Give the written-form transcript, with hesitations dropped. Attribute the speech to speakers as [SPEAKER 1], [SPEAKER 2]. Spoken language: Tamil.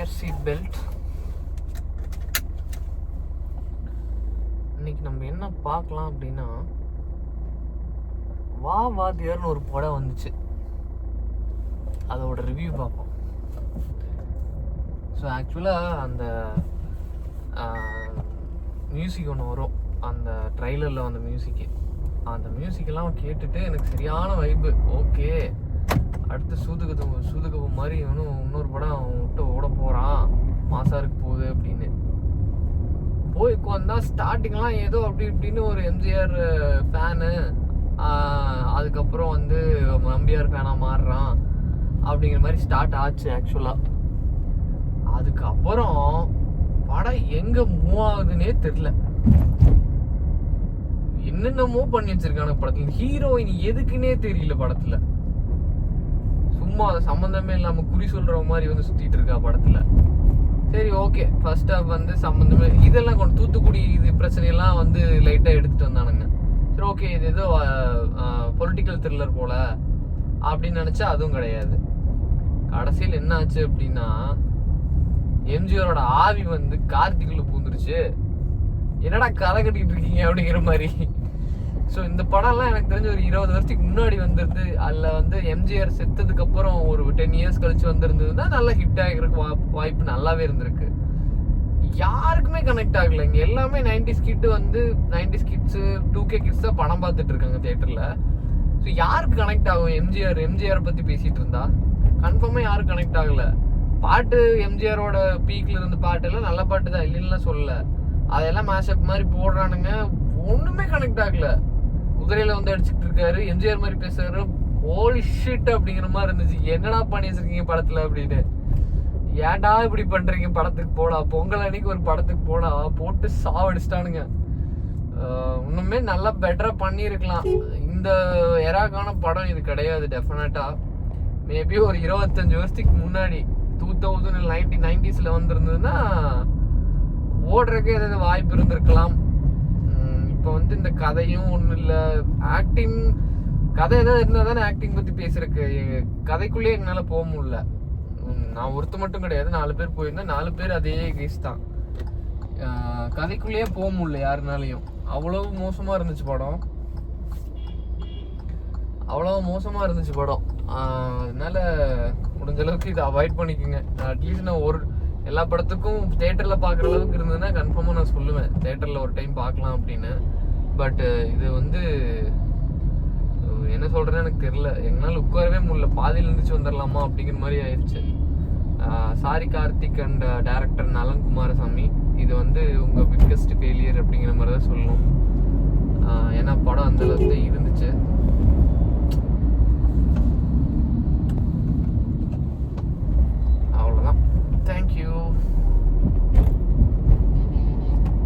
[SPEAKER 1] Wear seat belt. இன்னைக்கு நம்ம என்ன பார்க்கலாம் அப்படின்னா, வா வாத்தியார்னு ஒரு படம் வந்துச்சு, அதோட ரிவ்யூ பார்ப்போம். ஸோ ஆக்சுவலாக அந்த மியூசிக் ஒன்று வரும், அந்த ட்ரைலரில் வந்த மியூசிக்கு, அந்த மியூசிக்கெல்லாம் கேட்டுட்டு எனக்கு சரியான வைப்பு. ஓகே, அடுத்து சூதுகவு மாதிரி இன்னொரு படம் அவன் விட்டு ஓட போகிறான், மாசாருக்கு போகுது அப்படின்னு போய் உட்காந்தா ஸ்டார்டிங்லாம் ஏதோ அப்படி இப்படின்னு ஒரு எம்ஜிஆர் ஃபேனு, அதுக்கப்புறம் வந்து நம்பியார் ஃபேனாக மாறுறான் அப்படிங்கிற மாதிரி ஸ்டார்ட் ஆச்சு. ஆக்சுவலாக அதுக்கப்புறம் படம் எங்கே மூவ் ஆகுதுன்னே தெரில. என்னென்னமோ பண்ணி வச்சிருக்கான படத்துல. ஹீரோயின் எதுக்குன்னே தெரியல படத்துல. சும்மா சம்பந்தமே இல்லாம குறி சொல்ற மாதிரி வந்து சுத்திட்டு இருக்கா படத்துல. சரி, ஓகே, ஃபர்ஸ்ட் ஹாஃப் வந்து சம்பந்தமே இதெல்லாம் கொண்டு தூத்துக்குடி இது பிரச்சனையெல்லாம் வந்து லைட்டா எடுத்துட்டு வந்தானுங்க. சரி, ஓகே, இது ஏதோ பொலிட்டிக்கல் த்ரில்லர் போல அப்படின்னு நினைச்சா அதுவும் கிடையாது. கடைசியில் என்ன ஆச்சு அப்படின்னா, எம்ஜிஆரோட ஆவி வந்து கார்த்திக்குள்ள பூந்துருச்சு. என்னடா கதை கட்டிட்டு இருக்கீங்க அப்படிங்கிற மாதிரி. ஸோ இந்த படம்லாம் எனக்கு தெரிஞ்ச ஒரு 20 வருஷத்துக்கு முன்னாடி வந்துருந்து. அதில் வந்து எம்ஜிஆர் செத்ததுக்கு அப்புறம் ஒரு 10 இயர்ஸ் கழிச்சு வந்திருந்ததுன்னா நல்லா ஹிட் ஆகிருக்கு வாய்ப்பு நல்லாவே இருந்திருக்கு. யாருக்குமே கனெக்ட் ஆகலை. இங்கே எல்லாமே 90s கிட்டு வந்து 90s கிட்ஸு 2K கிட்ஸ் தான் படம் பார்த்துட்டு இருக்காங்க தியேட்டரில். ஸோ யாருக்கு கனெக்ட் ஆகும்? எம்ஜிஆரை பற்றி பேசிகிட்டு இருந்தா கன்ஃபார்மாக யாரும் கனெக்ட் ஆகலை. பாட்டு எம்ஜிஆரோட பீக்கில் இருந்த பாட்டெல்லாம் நல்ல பாட்டு தான், இல்லைன்னா சொல்லலை. அதெல்லாம் மேஷப் மாதிரி போடுறானுங்க, ஒன்றுமே கனெக்ட் ஆகல. குதிரையில வந்து அடிச்சுட்டு இருக்காரு, எம்ஜிஆர் மாதிரி பேசுறாரு, ஹோலி ஷிட் அப்படிங்கிற மாதிரி இருந்துச்சு. என்னடா பண்ணி வச்சிருக்கீங்க படத்துல அப்படின்னு. ஏன்டா இப்படி பண்றீங்க? படத்துக்கு போடா, பொங்கல் அன்னைக்கு ஒரு படத்துக்கு போடா, போட்டு சாவடிச்சிட்டானுங்க. இன்னுமே நல்லா பெட்டரா பண்ணியிருக்கலாம். இந்த எராக்கான படம் இது கிடையாது டெஃபினட்டா. மேபி ஒரு 25 வருஷத்துக்கு முன்னாடி 2090s வந்திருந்ததுன்னா ஓடுறதுக்கு ஏதாவது வாய்ப்பு இருந்திருக்கலாம். இப்போ வந்து இந்த கதையும் ஒன்றும் இல்லை, ஆக்டிங் கதை ஏதாவது இருந்தால் தானே ஆக்டிங் பற்றி பேசுறதுக்கு. கதைக்குள்ளேயே என்னால் போக முடியல. நான் ஒருத்த மட்டும் கிடையாது, 4 பேர் போயிருந்தேன், 4 பேர் அதே கேஸ் தான். கதைக்குள்ளேயே போக முடியல யாருனாலையும். அவ்வளோ மோசமாக இருந்துச்சு படம், அதனால முடிஞ்ச அளவுக்கு இதை அவாய்ட் பண்ணிக்கோங்க. அட்லீஸ்ட் நான் எல்லா படத்துக்கும் தேட்டரில் பார்க்குற அளவுக்கு இருந்ததுன்னா கன்ஃபார்மாக நான் சொல்லுவேன் தேட்டரில் ஒரு டைம் பார்க்கலாம் அப்படின்னு. பட் இது வந்து என்ன சொல்கிறேன்னு எனக்கு தெரியல. எங்களால் உட்காரவே முடியல, பாதியில் இருந்துச்சு வந்துடலாமா அப்படிங்கிற மாதிரி ஆயிடுச்சு. சாரி கார்த்திக் அண்ட் டைரக்டர் நலன் குமாரசாமி, இது வந்து உங்கள் பிக்கஸ்ட் ஃபெயிலியர் அப்படிங்கிற மாதிரி தான் சொல்லணும். ஏன்னா படம் அந்தளவுக்கு இருந்துச்சு.